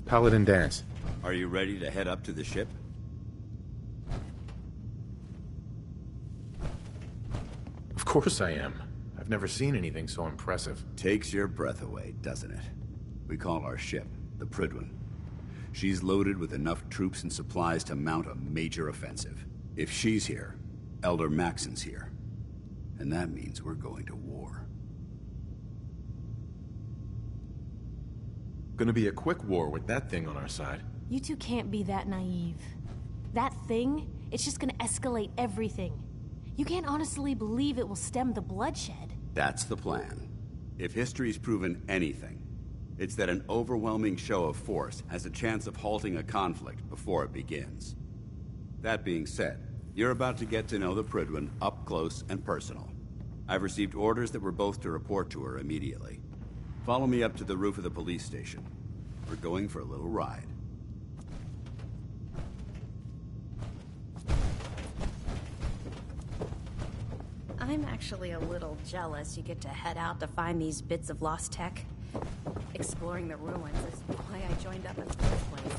Paladin Danse. Are you ready to head up to the ship? Of course I am. I've never seen anything so impressive. Takes your breath away, doesn't it? We call our ship the Prydwen. She's loaded with enough troops and supplies to mount a major offensive. If she's here, Elder Maxson's here. And that means we're going to war. Gonna be a quick war with that thing on our side. You two can't be that naive. That thing, it's just gonna escalate everything. You can't honestly believe it will stem the bloodshed. That's the plan. If history's proven anything, it's that an overwhelming show of force has a chance of halting a conflict before it begins. That being said, you're about to get to know the Prydwen up close and personal. I've received orders that we're both to report to her immediately. Follow me up to the roof of the police station. We're going for a little ride. I'm actually a little jealous you get to head out to find these bits of lost tech. Exploring the ruins is why I joined up in the first place.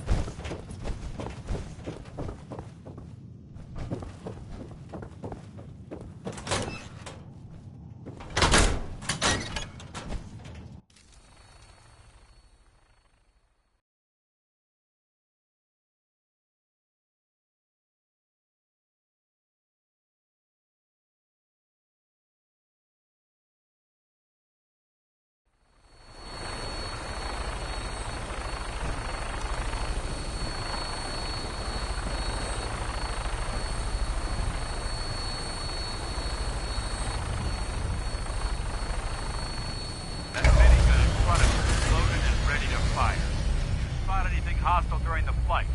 Hostile during the flight.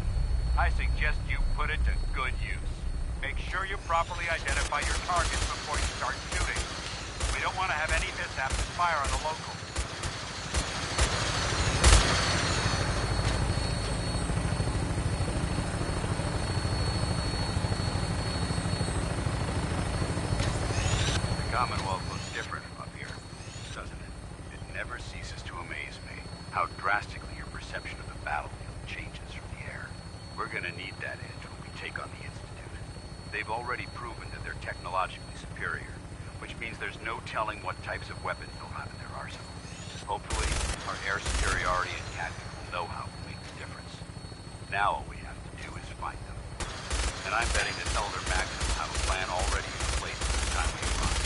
I suggest you put it to good use. Make sure you properly identify your targets before you start shooting. We don't want to have any mishaps and fire on the locals. The Commonwealth looks different from up here, doesn't it? It never ceases to amaze me how drastically your perception of the battlefield changes from the air. We're gonna need that edge when we take on the Institute. They've already proven that they're technologically superior, which means there's no telling what types of weapons they'll have in their arsenal. Hopefully, our air superiority and tactical know-how will make the difference. Now all we have to do is find them. And I'm betting that Elder Maxson will have a plan already in place by the time we arrive.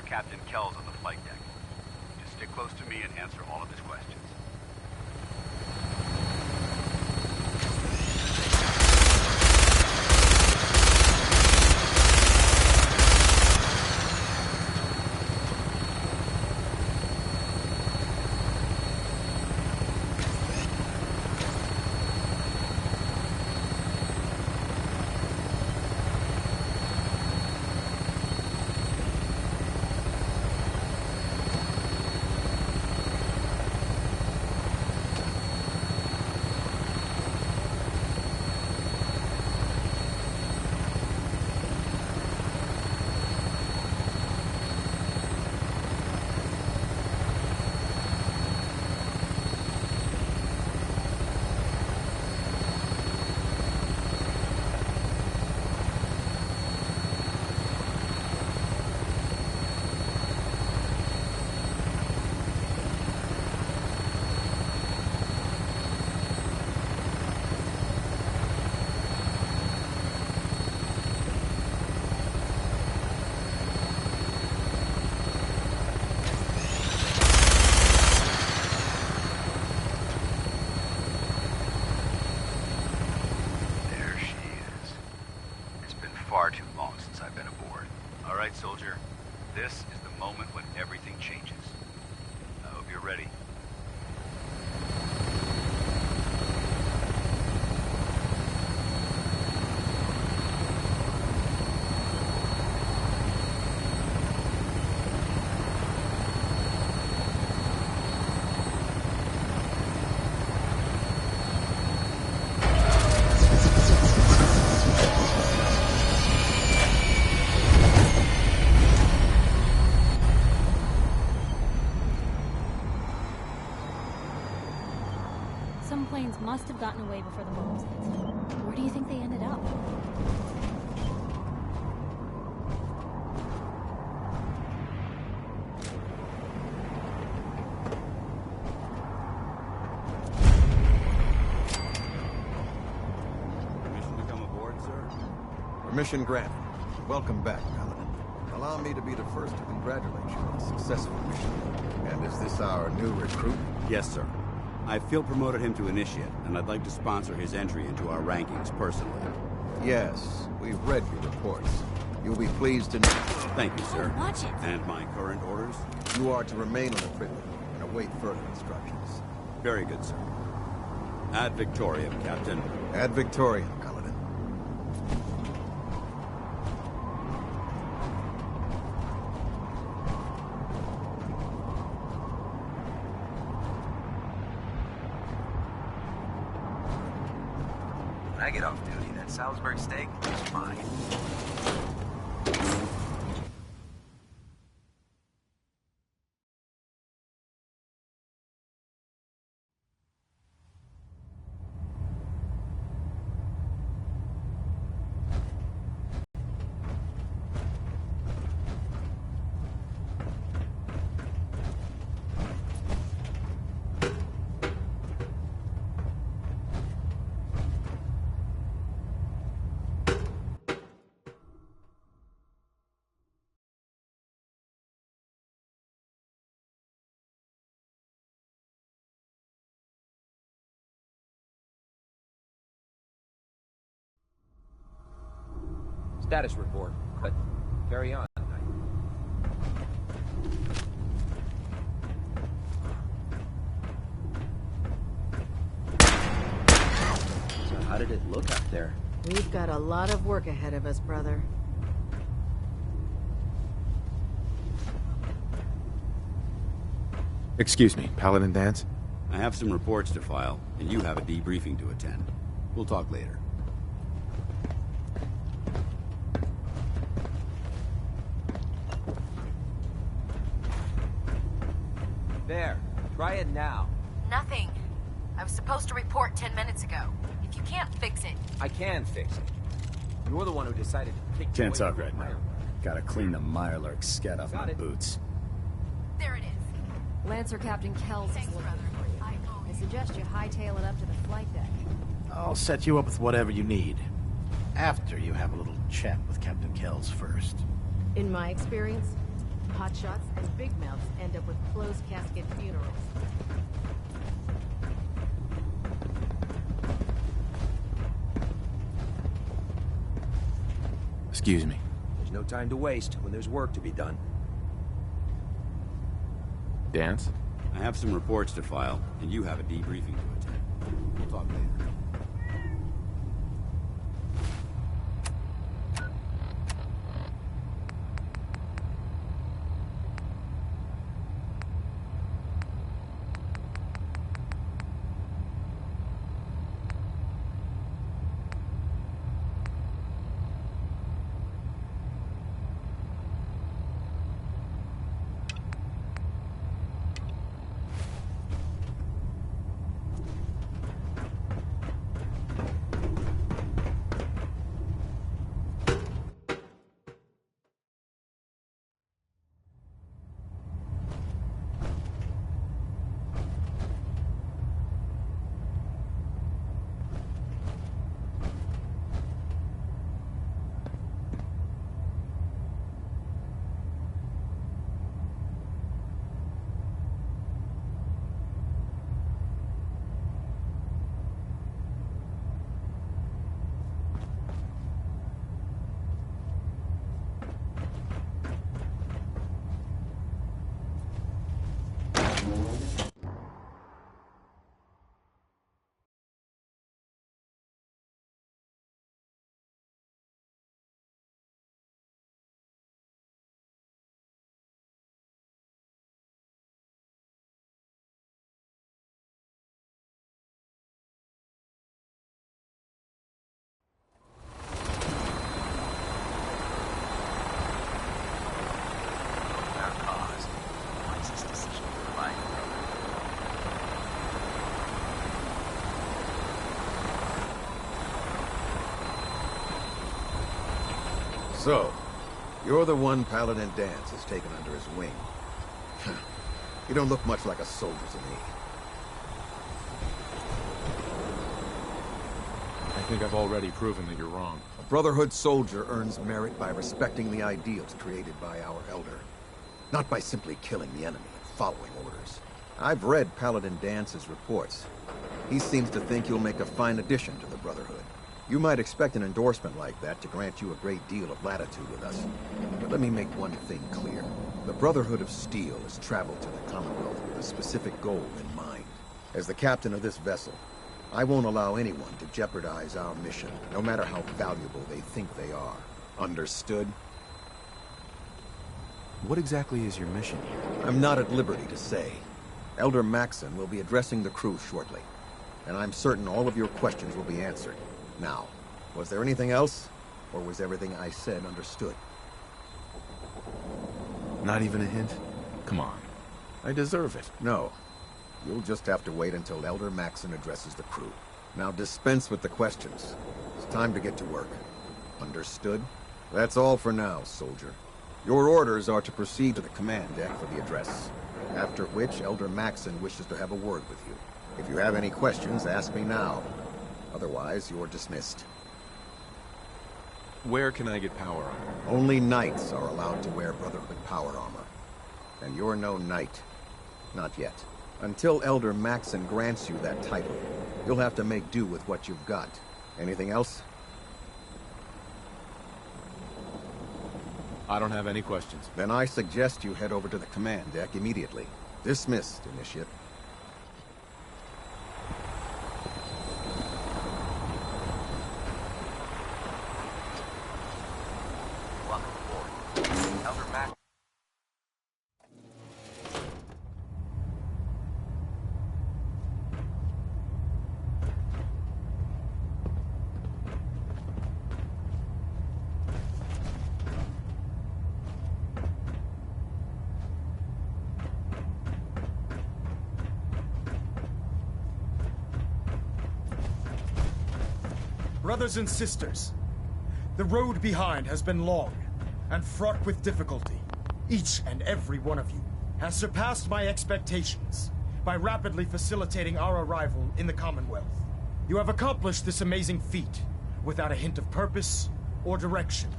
Captain Kells on the flight deck. Just stick close to me and answer all of his questions. moment when everything changes. I hope you're ready. Some planes must have gotten away before the bombs hit. Where do you think they ended up? Permission to come aboard, sir? Permission granted. Welcome back, Paladin. Allow me to be the first to congratulate you on a successful mission. And is this our new recruit? Yes, sir. I feel promoted him to initiate, and I'd like to sponsor his entry into our rankings personally. Yes, we've read your reports. You'll be pleased to know Thank you, sir. Oh, watch it. And my current orders? you are to remain on the Privy and await further instructions. Very good, sir. Ad Victoriam, Captain. Ad Victoriam, Paladin. When I get off duty, that Salisbury steak is mine. Status report, but carry on. So how did it look out there? We've got a lot of work ahead of us, brother. Excuse me, Paladin Danse? I have some reports to file, and you have a debriefing to attend. We'll talk later. There, try it now. Nothing. I was supposed to report 10 minutes ago. If you can't fix it... I can fix it. You're the one who decided to kick Can't away talk from right now. Mirelurk. Gotta clean the Mirelurk scat off Got my it. boots. There it is. Lancer Captain Kells is looking for you. I suggest you hightail it up to the flight deck. I'll set you up with whatever you need. After you have a little chat with Captain Kells first. In my experience, hotshots and big mouths end up with closed casket funerals. Excuse me. There's no time to waste when there's work to be done. Danse? I have some reports to file, and you have a debriefing to attend. We'll talk later. So, you're the one Paladin Danse has taken under his wing. You don't look much like a soldier to me. I think I've already proven that you're wrong. A Brotherhood soldier earns merit by respecting the ideals created by our Elder, not by simply killing the enemy and following orders. I've read Paladin Danse's reports. He seems to think you'll make a fine addition to the Brotherhood. You might expect an endorsement like that to grant you a great deal of latitude with us. But let me make one thing clear. The Brotherhood of Steel has traveled to the Commonwealth with a specific goal in mind. As the captain of this vessel, I won't allow anyone to jeopardize our mission, no matter how valuable they think they are. Understood? What exactly is your mission here? I'm not at liberty to say. Elder Maxson will be addressing the crew shortly, and I'm certain all of your questions will be answered. Now, was there anything else, or was everything I said understood? Not even a hint? Come on. I deserve it. No. You'll just have to wait until Elder Maxson addresses the crew. Now dispense with the questions. It's time to get to work. Understood? That's all for now, soldier. Your orders are to proceed to the command deck for the address, after which Elder Maxson wishes to have a word with you. If you have any questions, ask me now. Otherwise, you're dismissed. Where can I get power armor? Only knights are allowed to wear Brotherhood power armor. And you're no knight. Not yet. Until Elder Maxson grants you that title, you'll have to make do with what you've got. Anything else? I don't have any questions. Then I suggest you head over to the command deck immediately. Dismissed, Initiate. Welcome aboard. Elder Max. Brothers and sisters, the road behind has been long and fraught with difficulty. Each and every one of you has surpassed my expectations by rapidly facilitating our arrival in the Commonwealth. You have accomplished this amazing feat without a hint of purpose or direction.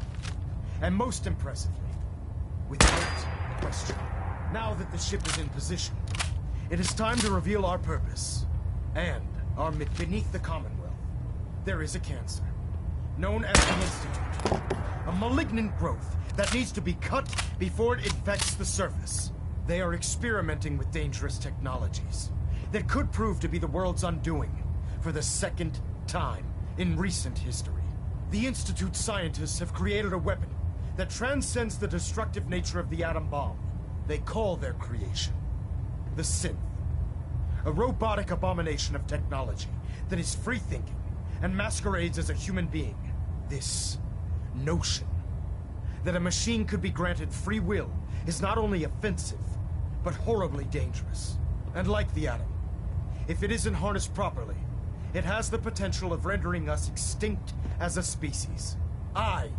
And most impressively, without question. Now that the ship is in position, it is time to reveal our purpose and our beneath the Commonwealth. There is a cancer, known as the Institute. A malignant growth that needs to be cut before it infects the surface. They are experimenting with dangerous technologies that could prove to be the world's undoing for the second time in recent history. The Institute scientists have created a weapon that transcends the destructive nature of the atom bomb. They call their creation the Synth. A robotic abomination of technology that is free-thinking and masquerades as a human being. This notion that a machine could be granted free will is not only offensive, but horribly dangerous. And like the atom, if it isn't harnessed properly, it has the potential of rendering us extinct as a species. I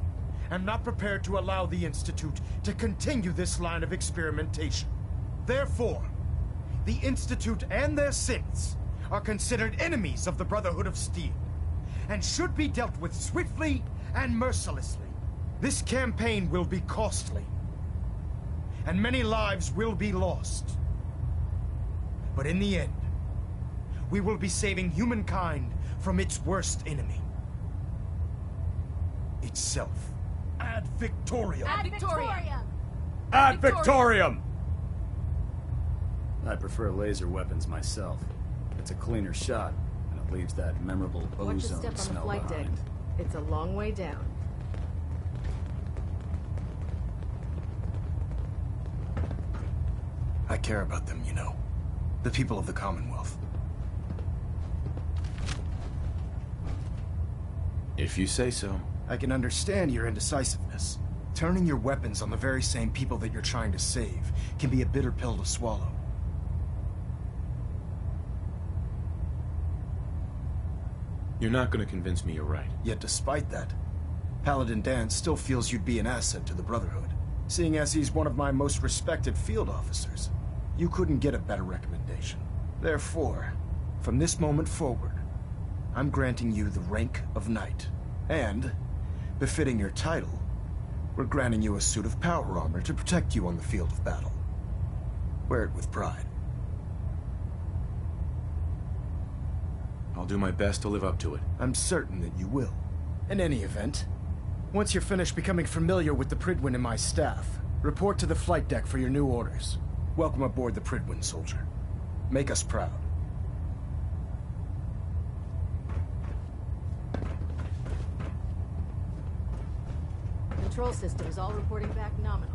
am not prepared to allow the Institute to continue this line of experimentation. Therefore, the Institute and their synths are considered enemies of the Brotherhood of Steel, and should be dealt with swiftly and mercilessly. This campaign will be costly, and many lives will be lost. But in the end, we will be saving humankind from its worst enemy. Itself. Ad Victoriam! Ad Victoriam! Ad Victoriam! I prefer laser weapons myself. It's a cleaner shot, and it leaves that memorable Watch your ozone step on the smell flight deck. behind. It's a long way down. I care about them, you know. The people of the Commonwealth. If you say so. I can understand your indecisiveness. Turning your weapons on the very same people that you're trying to save can be a bitter pill to swallow. You're not going to convince me you're right. Yet despite that, Paladin Danse still feels you'd be an asset to the Brotherhood, seeing as he's one of my most respected field officers. You couldn't get a better recommendation. Therefore, from this moment forward, I'm granting you the rank of Knight. And, befitting your title, we're granting you a suit of power armor to protect you on the field of battle. Wear it with pride. I'll do my best to live up to it. I'm certain that you will. In any event, once you're finished becoming familiar with the Prydwen and my staff, report to the flight deck for your new orders. Welcome aboard the Prydwen, soldier. Make us proud. Control systems all reporting back nominal.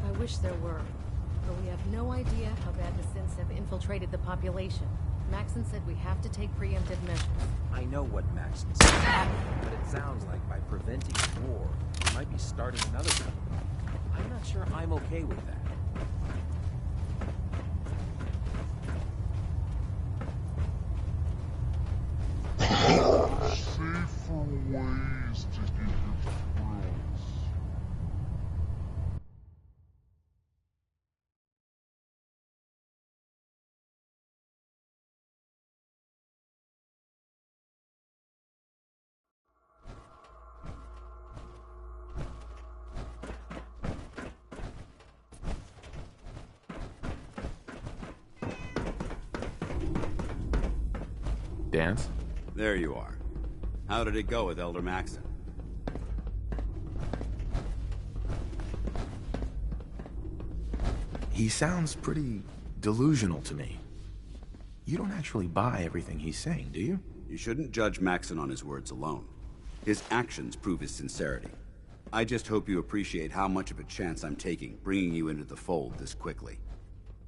I wish there were, but we have no idea how bad the synths have infiltrated the population. Maxon said we have to take preemptive measures. I know what Maxon said, but it sounds like by preventing war, we might be starting another one. I'm not sure I'm okay with that. Safer ways to get your thrills. Danse? There you are. How did it go with Elder Maxon? He sounds pretty delusional to me. You don't actually buy everything he's saying, do you? You shouldn't judge Maxon on his words alone. His actions prove his sincerity. I just hope you appreciate how much of a chance I'm taking bringing you into the fold this quickly.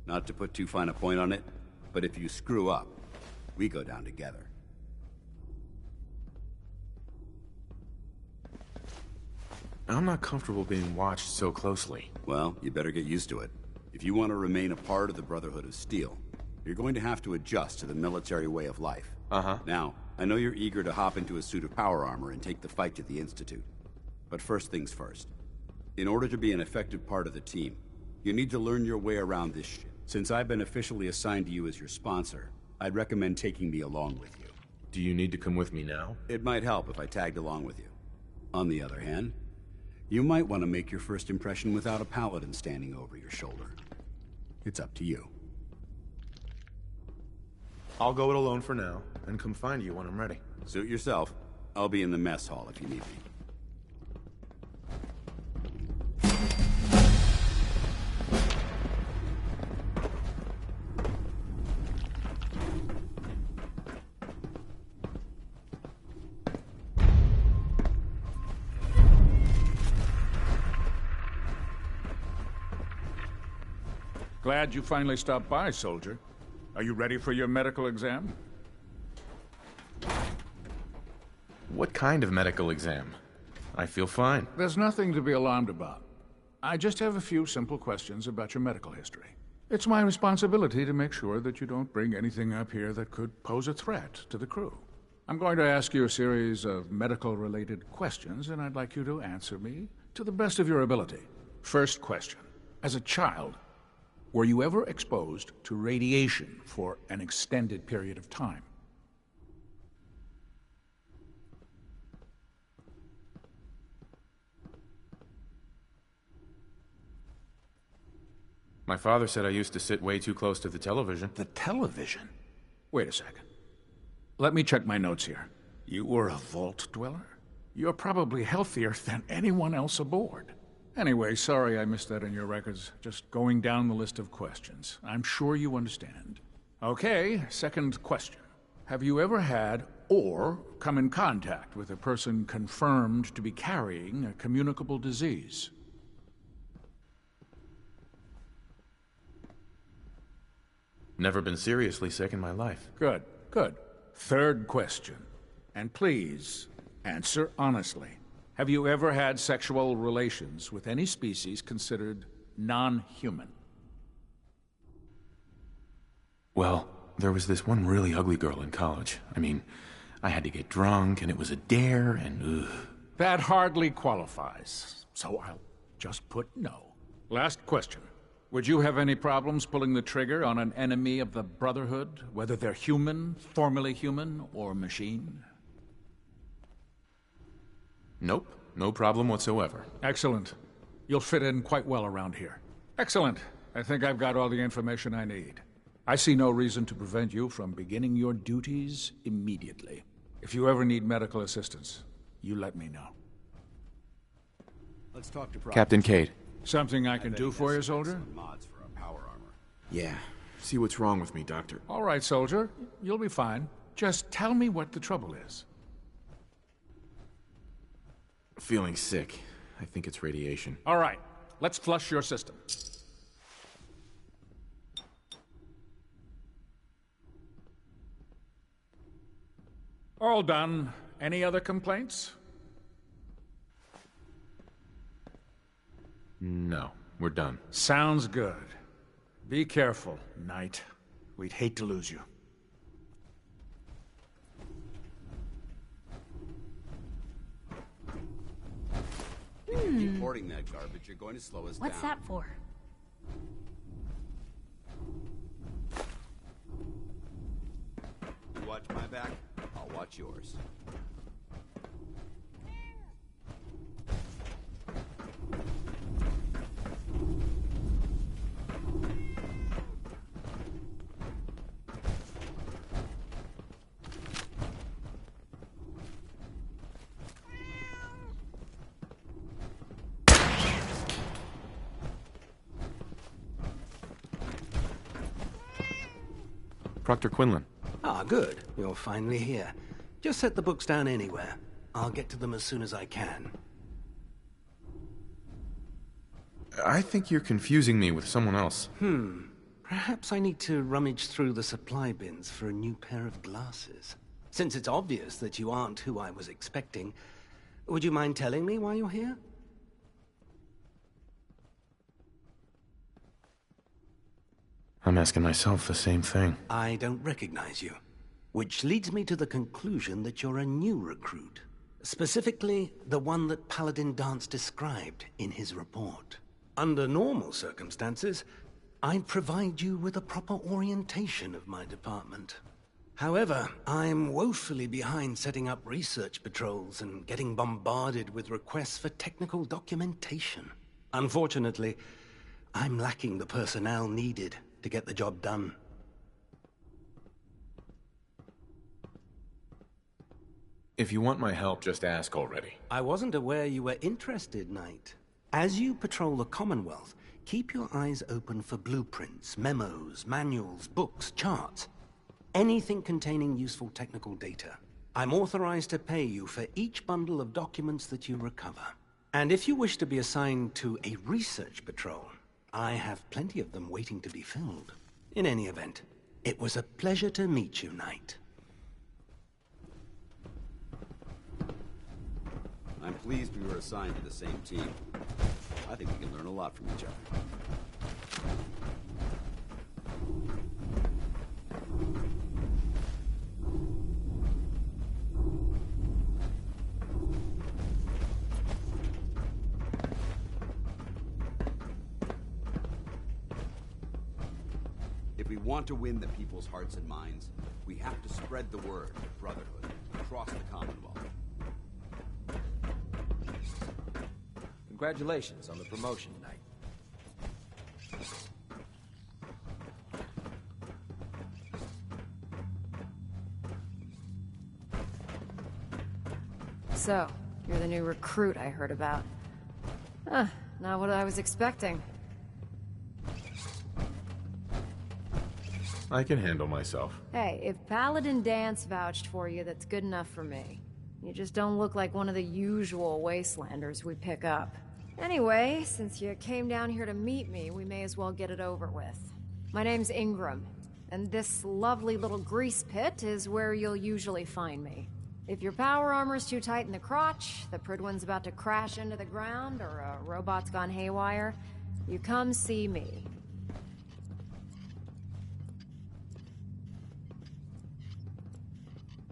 Not to put too fine a point on it, but if you screw up, we go down together. I'm not comfortable being watched so closely. Well, you better get used to it. If you want to remain a part of the Brotherhood of Steel, you're going to have to adjust to the military way of life. Now, I know you're eager to hop into a suit of power armor and take the fight to the Institute. But first things first. In order to be an effective part of the team, you need to learn your way around this shit. Since I've been officially assigned to you as your sponsor, I'd recommend taking me along with you. Do you need to come with me now? It might help if I tagged along with you. On the other hand, you might want to make your first impression without a paladin standing over your shoulder. It's up to you. I'll go it alone for now, and come find you when I'm ready. Suit yourself. I'll be in the mess hall if you need me. Glad you finally stopped by, soldier. Are you ready for your medical exam? What kind of medical exam? I feel fine. There's nothing to be alarmed about. I just have a few simple questions about your medical history. It's my responsibility to make sure that you don't bring anything up here that could pose a threat to the crew. I'm going to ask you a series of medical-related questions, and I'd like you to answer me to the best of your ability. First question. As a child, were you ever exposed to radiation for an extended period of time? My father said I used to sit way too close to the television. The television? Wait a second. Let me check my notes here. You were a vault dweller? You're probably healthier than anyone else aboard. Anyway, sorry I missed that in your records. Just going down the list of questions. I'm sure you understand. Okay, second question. Have you ever had or come in contact with a person confirmed to be carrying a communicable disease? Never been seriously sick in my life. Good, good. Third question. And please, answer honestly. Have you ever had sexual relations with any species considered non-human? Well, there was this one really ugly girl in college. I mean, I had to get drunk, and it was a dare, and ugh. That hardly qualifies, so I'll just put no. Last question. Would you have any problems pulling the trigger on an enemy of the Brotherhood, whether they're human, formerly human, or machine? Nope, no problem whatsoever. Excellent. You'll fit in quite well around here. Excellent. I think I've got all the information I need. I see no reason to prevent you from beginning your duties immediately. If you ever need medical assistance, you let me know. Let's talk to Captain Cade. Something I can do for you, soldier? Mods for our power armor. Yeah. See what's wrong with me, Doctor. All right, soldier. You'll be fine. Just tell me what the trouble is. Feeling sick. I think it's radiation. All right. Let's flush your system. All done. Any other complaints? No, we're done. Sounds good. Be careful, Knight. We'd hate to lose you. If you keep hoarding that garbage, you're going to slow us down. What's that for? You watch my back, I'll watch yours. Proctor Quinlan. Ah, good. You're finally here. Just set the books down anywhere. I'll get to them as soon as I can. I think you're confusing me with someone else. Perhaps I need to rummage through the supply bins for a new pair of glasses. Since it's obvious that you aren't who I was expecting, would you mind telling me why you're here? I'm asking myself the same thing. I don't recognize you. Which leads me to the conclusion that you're a new recruit. Specifically, the one that Paladin Danse described in his report. Under normal circumstances, I'd provide you with a proper orientation of my department. However, I'm woefully behind setting up research patrols and getting bombarded with requests for technical documentation. Unfortunately, I'm lacking the personnel needed to get the job done. If you want my help, just ask already. I wasn't aware you were interested, Knight. As you patrol the Commonwealth, keep your eyes open for blueprints, memos, manuals, books, charts. Anything containing useful technical data. I'm authorized to pay you for each bundle of documents that you recover. And if you wish to be assigned to a research patrol, I have plenty of them waiting to be filled. In any event, it was a pleasure to meet you, Knight. I'm pleased we were assigned to the same team. I think we can learn a lot from each other. If we want to win the people's hearts and minds, we have to spread the word of brotherhood across the Commonwealth. Congratulations on the promotion, Knight. So, you're the new recruit I heard about. Huh, not what I was expecting. I can handle myself. Hey, if Paladin Danse vouched for you, that's good enough for me. You just don't look like one of the usual Wastelanders we pick up. Anyway, since you came down here to meet me, we may as well get it over with. My name's Ingram, and this lovely little grease pit is where you'll usually find me. If your power armor's too tight in the crotch, the Prydwen's about to crash into the ground, or a robot's gone haywire, you come see me.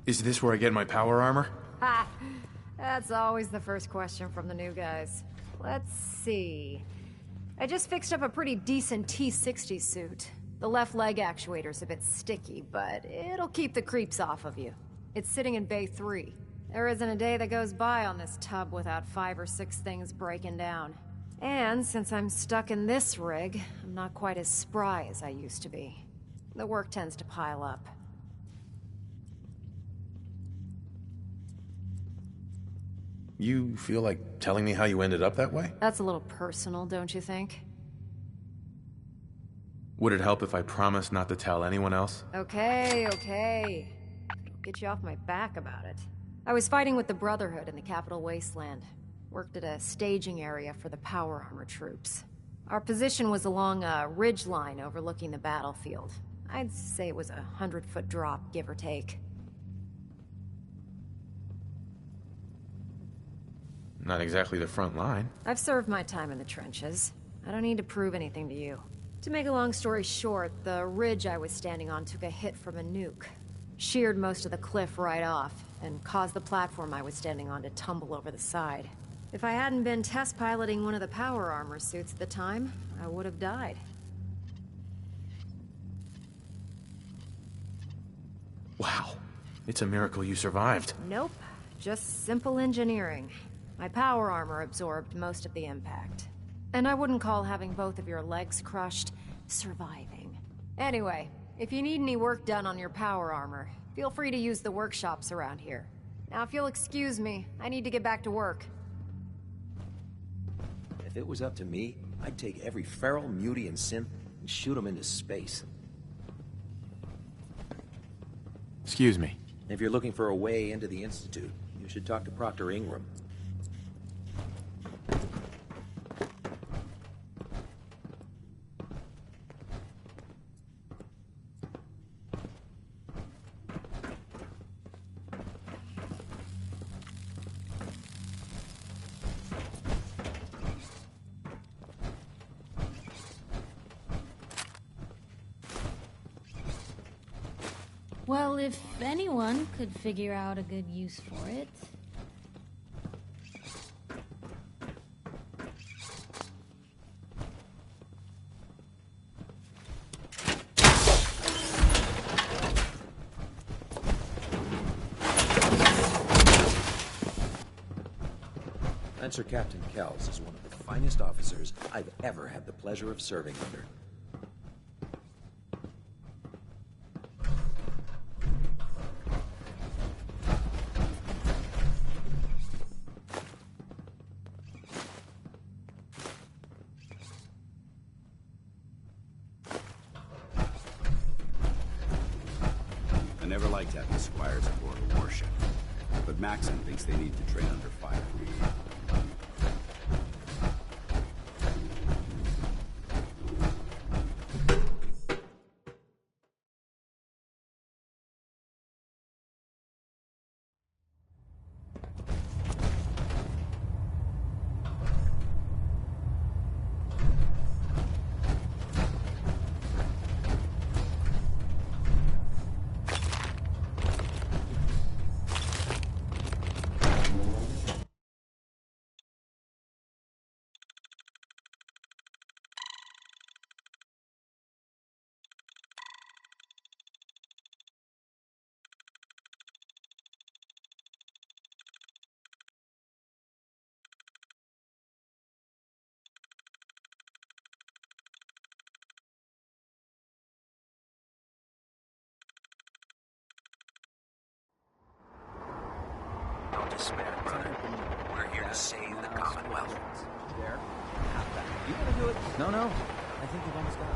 Is this where I get my power armor? Ha! That's always the first question from the new guys. Let's see. I just fixed up a pretty decent T-60 suit. The left leg actuator's a bit sticky, but it'll keep the creeps off of you. It's sitting in Bay 3. There isn't a day that goes by on this tub without 5 or 6 things breaking down. And since I'm stuck in this rig, I'm not quite as spry as I used to be. The work tends to pile up. You feel like telling me how you ended up that way? That's a little personal, don't you think? Would it help if I promised not to tell anyone else? Okay. Get you off my back about it. I was fighting with the Brotherhood in the Capital Wasteland. Worked at a staging area for the power armor troops. Our position was along a ridge line overlooking the battlefield. I'd say it was a 100-foot drop, give or take. Not exactly the front line. I've served my time in the trenches. I don't need to prove anything to you. To make a long story short, the ridge I was standing on took a hit from a nuke. Sheared most of the cliff right off, and caused the platform I was standing on to tumble over the side. If I hadn't been test piloting one of the power armor suits at the time, I would have died. Wow. It's a miracle you survived. Nope. Just simple engineering. My power armor absorbed most of the impact. And I wouldn't call having both of your legs crushed surviving. Anyway, if you need any work done on your power armor, feel free to use the workshops around here. Now, if you'll excuse me, I need to get back to work. If it was up to me, I'd take every feral, mutie, and synth and shoot them into space. Excuse me. If you're looking for a way into the Institute, you should talk to Proctor Ingram. Well, if anyone could figure out a good use for it. Lancer Captain Kells is one of the finest officers I've ever had the pleasure of serving under. I never liked having squires aboard a warship, but Maxon thinks they need to train under fire. no despair, brother. We're here to save the Commonwealth. There. You want to do it? No, no. I think we've almost got it.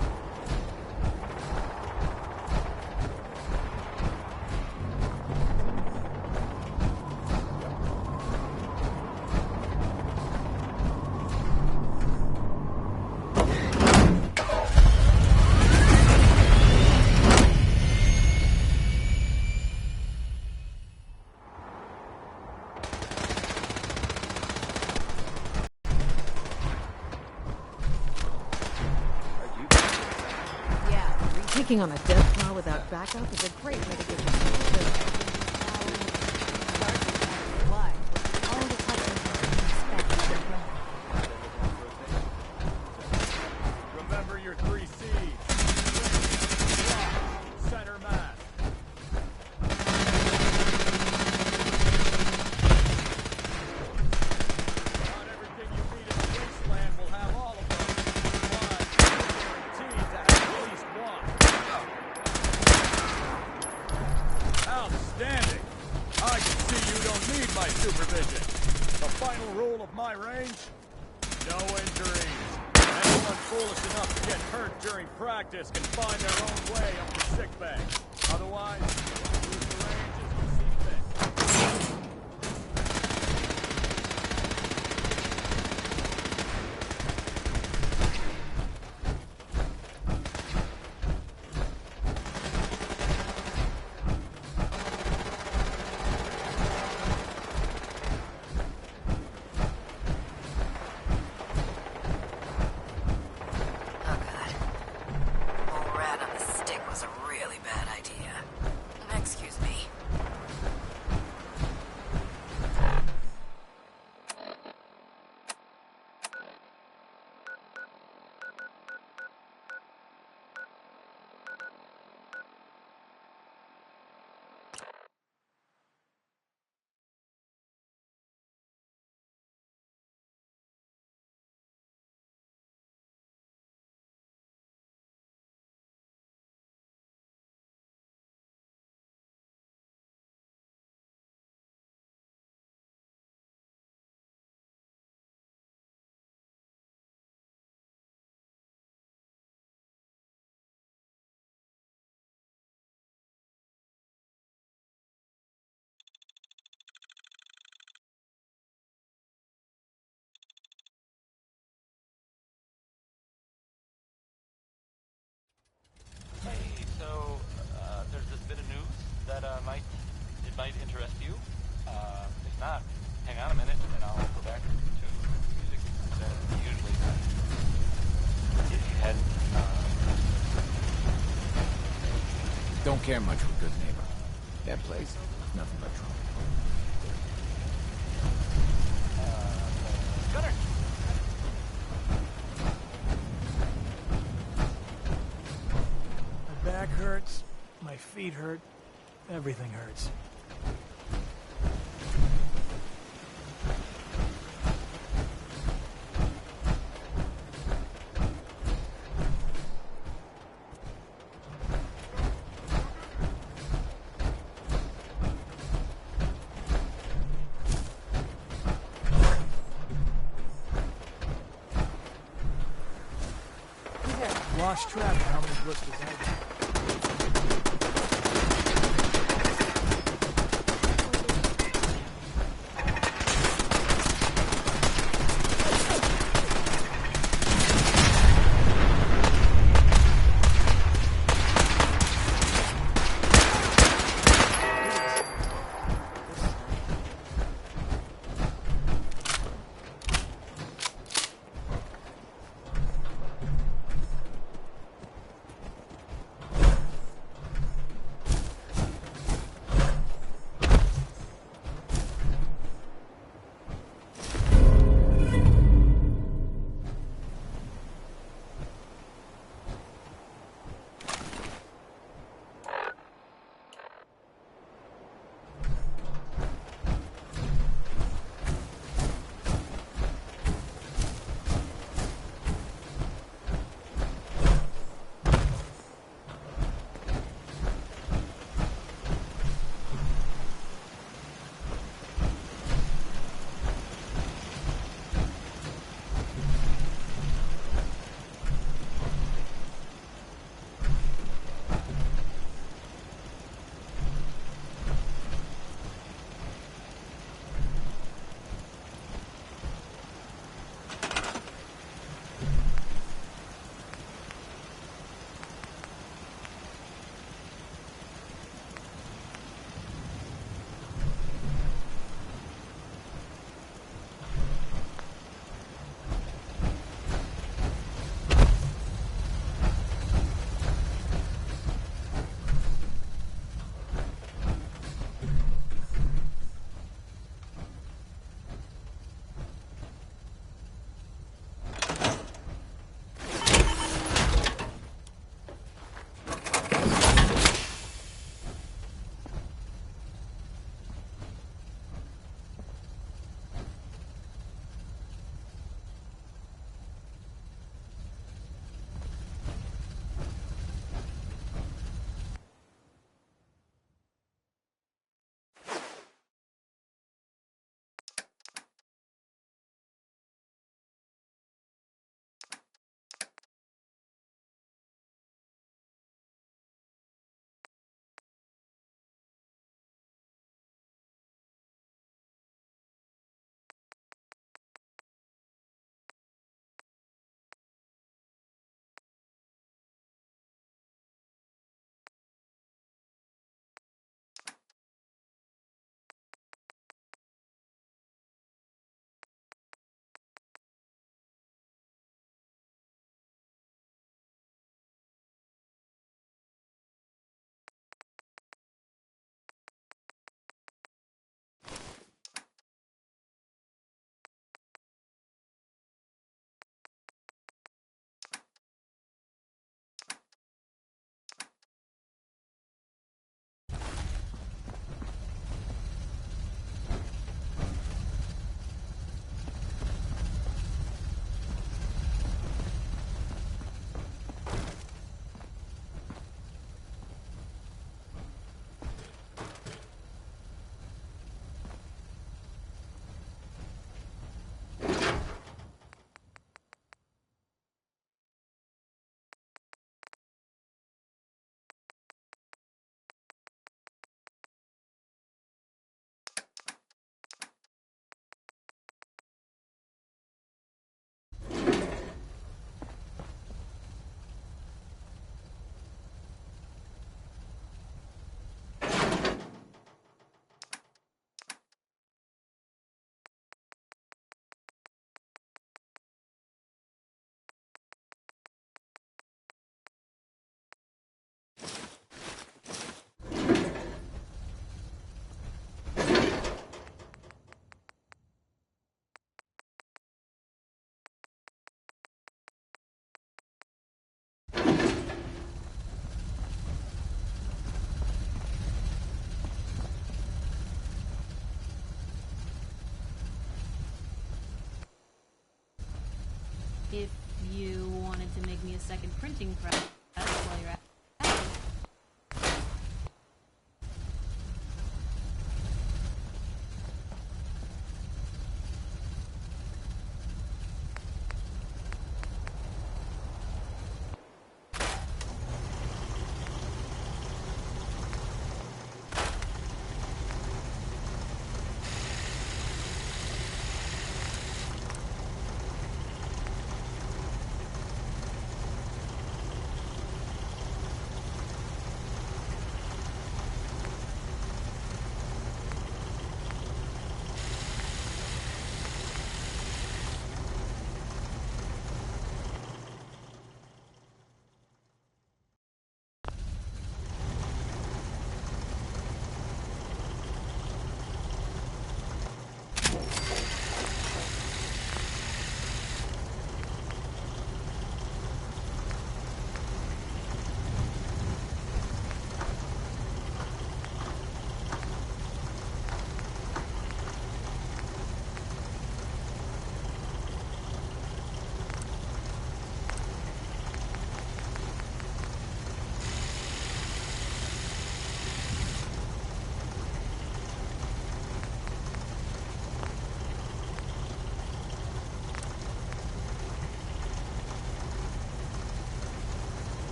Taking on a death car without backup is a great way to get yourself killed. Remember your 3 C's. Center mass. Not everything you meet in the wasteland will have all of them, but guaranteed to have at least one. Outstanding! I can see you don't need my supervision. The final rule of my range? No injuries. Anyone foolish enough to get hurt during practice can find their own way up to sickbay. Otherwise, use the range as you see fit. So, there's this bit of news that might interest you. If not, hang on a minute and I'll go back to music that usually does. If you hadn't, Don't care much for Good Neighbor. That place, nothing but trouble. Gunner! My back hurts, my feet hurt, everything hurts. Lost track of how many blisters I had. If you wanted to make me a second printing press while you're at it.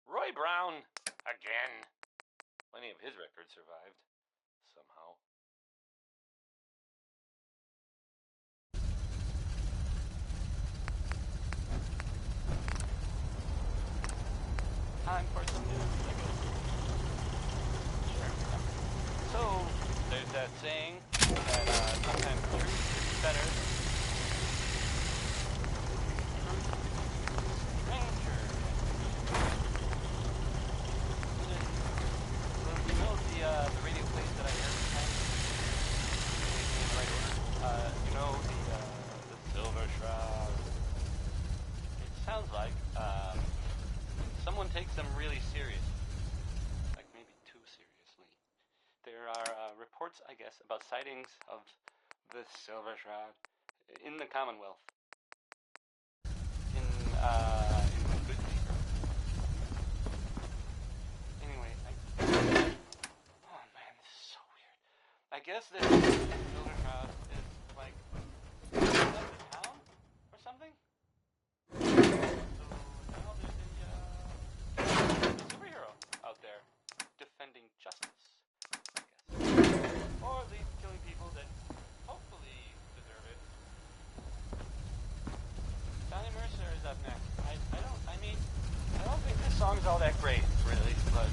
Roy Brown, again. Plenty of his records survived, somehow. Time for some news, I guess. Sure, that saying that sometimes truth is better. Stranger. You know the radio plays that I hear every time? In the right order. You know the Silver Shroud. It sounds like someone takes them really serious. Like maybe too seriously. There are reports, I guess, about sightings of the Silver Shroud in the Commonwealth. In Good Neighbor. Anyway, oh man, this is so weird. I guess this Silver Shroud is like left the town or something? So now there's a superhero out there defending justice, I guess. Or at least killing people that hopefully deserve it. Johnny Mercer is up next. I don't think this song's all that great, really, but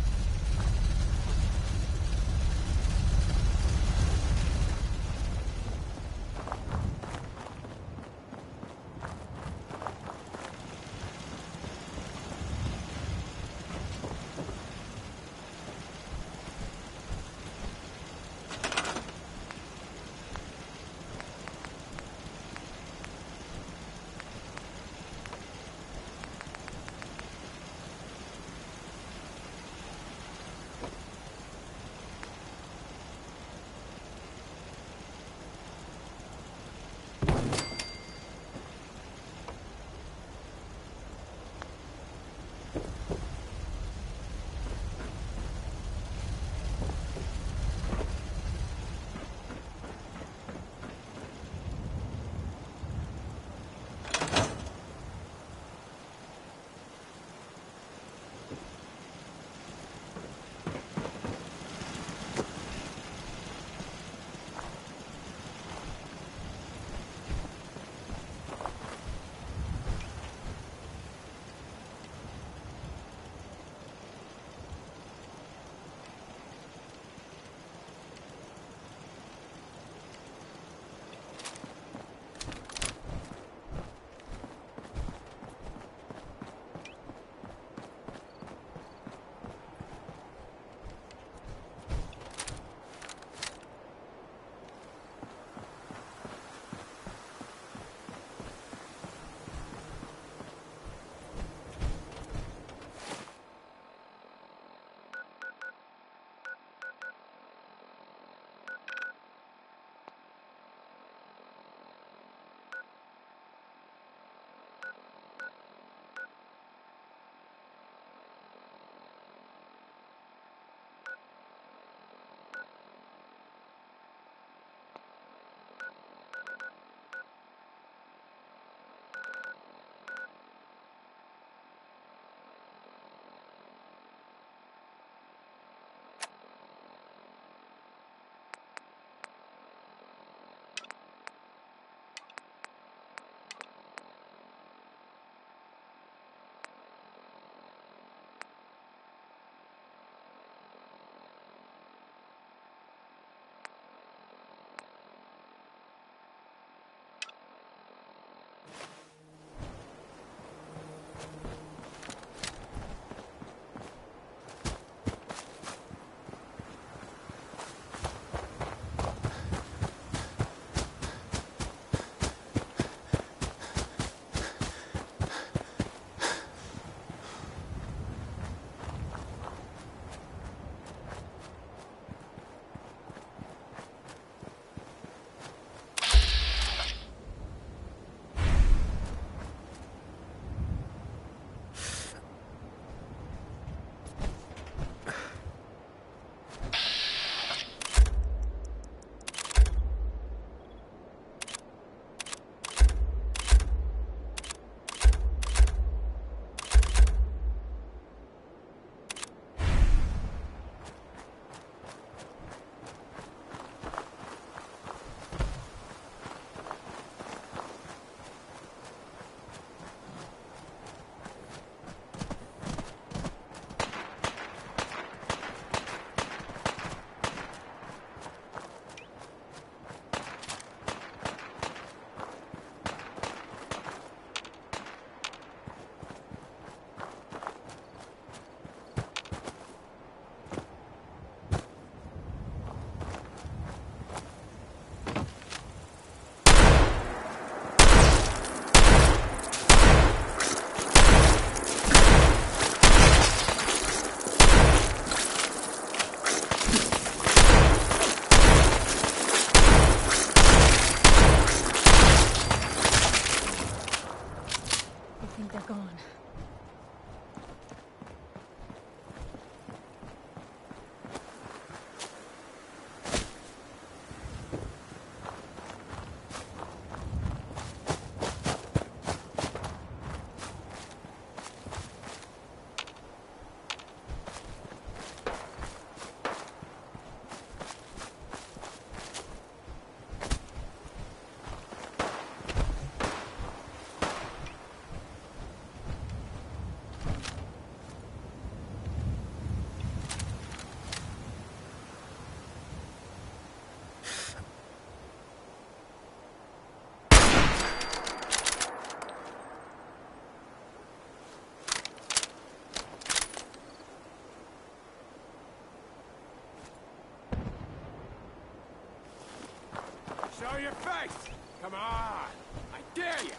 Show your face! Come on! I dare you!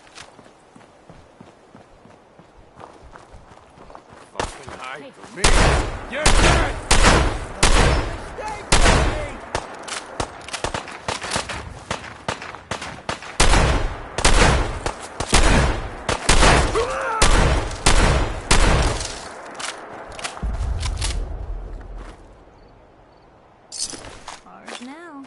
Fucking hide from me! You're dead! Stay me! Ours now.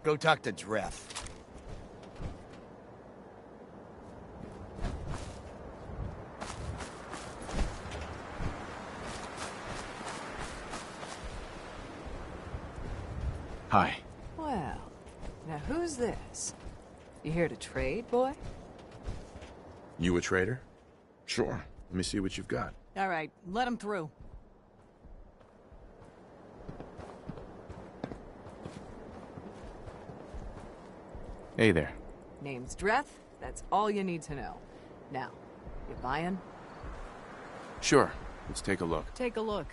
Go talk to Dreth. Hi. Well, now who's this? You here to trade, boy? You a trader? Sure. Let me see what you've got. All right, let him through. Hey there. Name's Dreth. That's all you need to know. Now, you buying? Sure. Let's take a look. Take a look.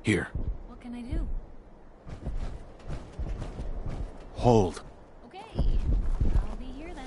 Here. What can I do? Hold. Okay. I'll be here then.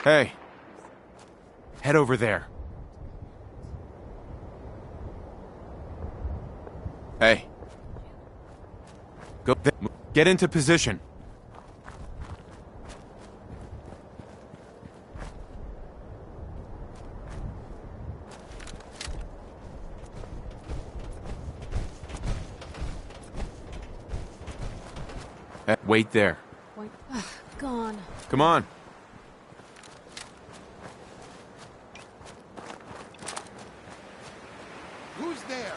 Hey, Head over there. Hey. Go. Get into position. Wait there. Wait. Gone. Come on. Who's there?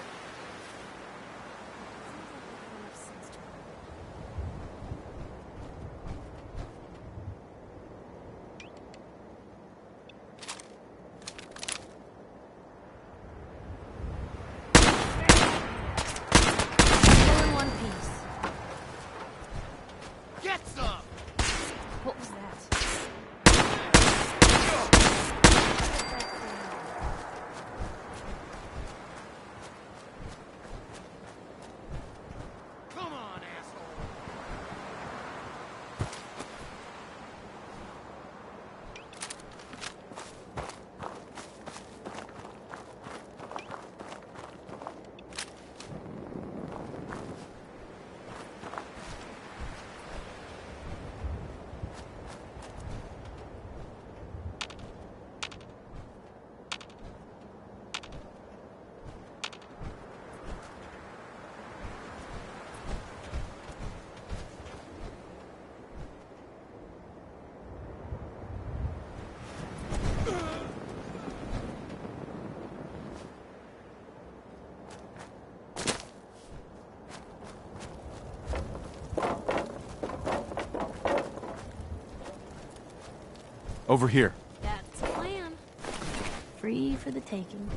All in one piece. Get some! What was that? Come on, asshole! Over here. That's the plan. Free for the taking.